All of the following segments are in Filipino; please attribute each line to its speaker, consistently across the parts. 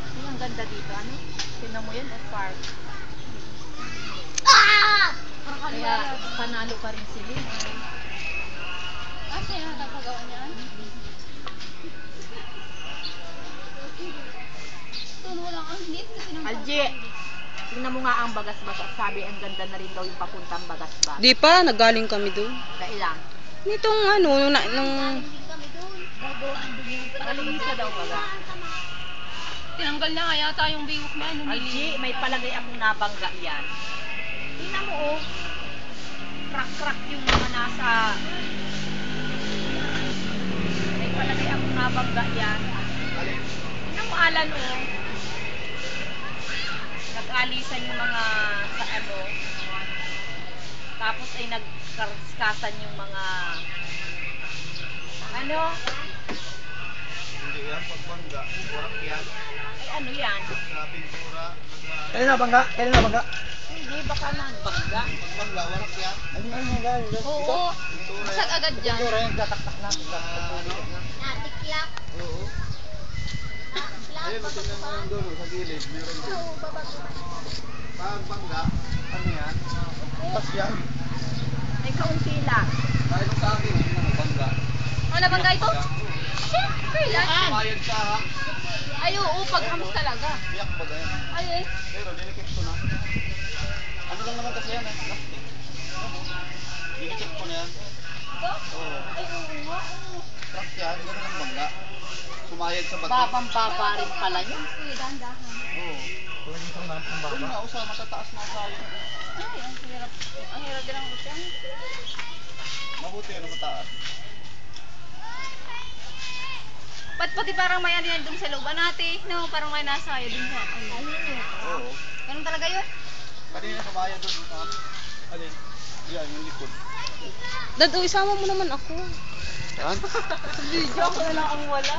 Speaker 1: Ay, ang ganda dito. Ano? Tingnan mo yan, F-Park. Kaya panalo pa rin sila.
Speaker 2: Ah, siya nagpagawa niyan? Tuno lang ang lit kasi nang
Speaker 1: Alje, tingnan mo nga ang Bagas-Bagas. Sabi, ang ganda na rin daw yung papuntang Bagas-Bagas.
Speaker 3: Di pa, nagaling kami doon.
Speaker 1: Kailan?
Speaker 3: Nitong ano, nung
Speaker 1: Malinis na daw baga.
Speaker 2: tinanggal na nga yata yung biwok na ano
Speaker 1: Alje, may palagay akong nabangga yan. Tingnan mo, oh. Crack-crack yung mga nasa... May palagay akong nabangga yan. Tingnan mo, Alan, oh. Nag-alisan yung mga sa ano. Tapos ay nagkarskasan yung mga... Ano?
Speaker 4: Hindi yan, pagbangga. Warak yan.
Speaker 1: Ay, ano yan?
Speaker 4: Sa pintura.
Speaker 5: Kailan na bangga? Kailan na bangga?
Speaker 1: Hindi, baka nagbangga.
Speaker 4: Pagbangga, warak yan.
Speaker 5: Ano ano guys?
Speaker 2: Oo, basag agad dyan.
Speaker 5: Siguro yung tatak na.
Speaker 2: Natiklak.
Speaker 4: Oo. Ayun, tingnan mo yung dulo sa gilid. Meron din. Pagbangga, ano yan?
Speaker 5: Tapos yan.
Speaker 1: May kaunti lang.
Speaker 4: Dahil sa akin, hindi na mabangga.
Speaker 2: Oh, nabangga ito? Siyempre lang.
Speaker 4: Bayad sa hang.
Speaker 2: Ay, oo, paghams talaga.
Speaker 4: Biyak ba ganyan?
Speaker 2: Ay, eh.
Speaker 4: Pero dinikit ko na. Ano lang naman kasi yan eh? Plastic. Dinikit ko na yan.
Speaker 2: Ito?
Speaker 4: Oo.
Speaker 2: Ay, oo nga.
Speaker 4: Crack yan, ganun ang bangga. Sumayad sa bato.
Speaker 1: Babang-baba rin pala yun.
Speaker 2: Sige, dahan-dahan.
Speaker 4: Oo.
Speaker 5: Walang isang naman ng
Speaker 4: Doon
Speaker 5: baba.
Speaker 4: na, usa, matataas na usa yun.
Speaker 2: Ay, ang hirap. Ang hirap din ang usyan.
Speaker 4: Mabuti yun, mataas.
Speaker 2: Ba't pati parang may ano yan dun sa looban natin? No, parang may nasa dun sa ano.
Speaker 4: Oo.
Speaker 2: Ganun talaga yun?
Speaker 4: Kanina sumayad doon sa... Alin? Yan, yung likod.
Speaker 3: Dad, isama mo naman ako.
Speaker 4: Yan?
Speaker 1: Video ako na lang ang wala.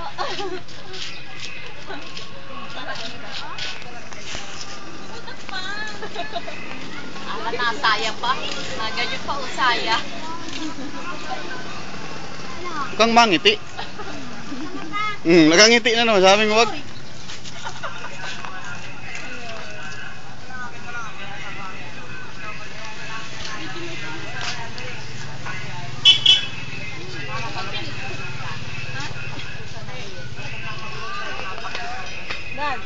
Speaker 1: Ala, nasaya pa. Ganyan pa usaya.
Speaker 4: Kang mangiti. Nakangiti na naman. Sabi mo wag.
Speaker 1: Dad,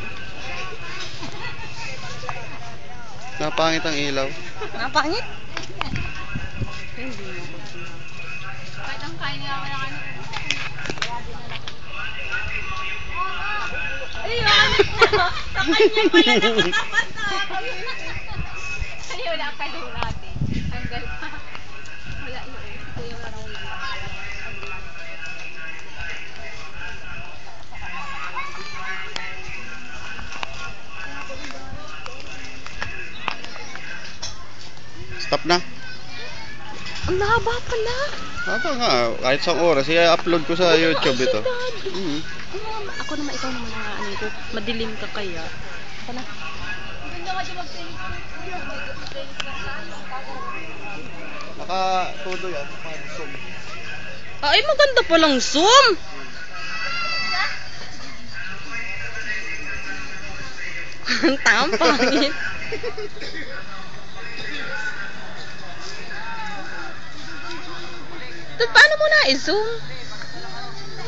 Speaker 4: Napangit ang ilaw.
Speaker 3: Napangit?
Speaker 2: Kahit ang kain niya ako ng ano. Ayun! Sa kanya pala nakatapat na. Ayun, wala ka daw natin. Tanggal pa. Wala yun. Kuya, wala raw yun.
Speaker 4: Stop na.
Speaker 3: Ang haba pala.
Speaker 4: Apa nga, kahit sa oras, i-upload ko sa YouTube ito.
Speaker 3: Ako naman, ikaw naman ang ano ko. Madilim ka kaya. Pala.
Speaker 2: Ganda ka dyan mag-tennis.
Speaker 4: Naka-todo yan, naka-zoom.
Speaker 3: Ay, maganda palang zoom. Ang tampangit. Dad, paano mo na i-zoom?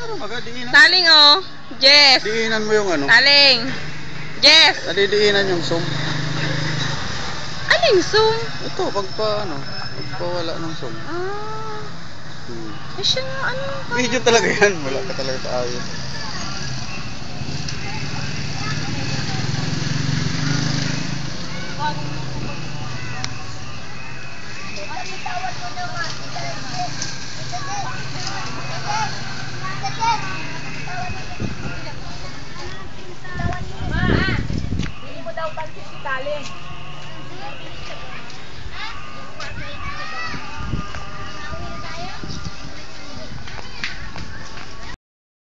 Speaker 4: Ano maga, diinan.
Speaker 3: Taling oh. Jess.
Speaker 4: Diinan mo yung ano.
Speaker 3: Taling. Jess.
Speaker 4: Nadidiinan yung zoom.
Speaker 3: Aling zoom?
Speaker 4: Ito, pagpawala ng zoom.
Speaker 3: Ah. Ay, siya nga, ano?
Speaker 4: Video talaga yan, wala ka talaga sa ayos.
Speaker 1: hindi mo daw pansin si Taling.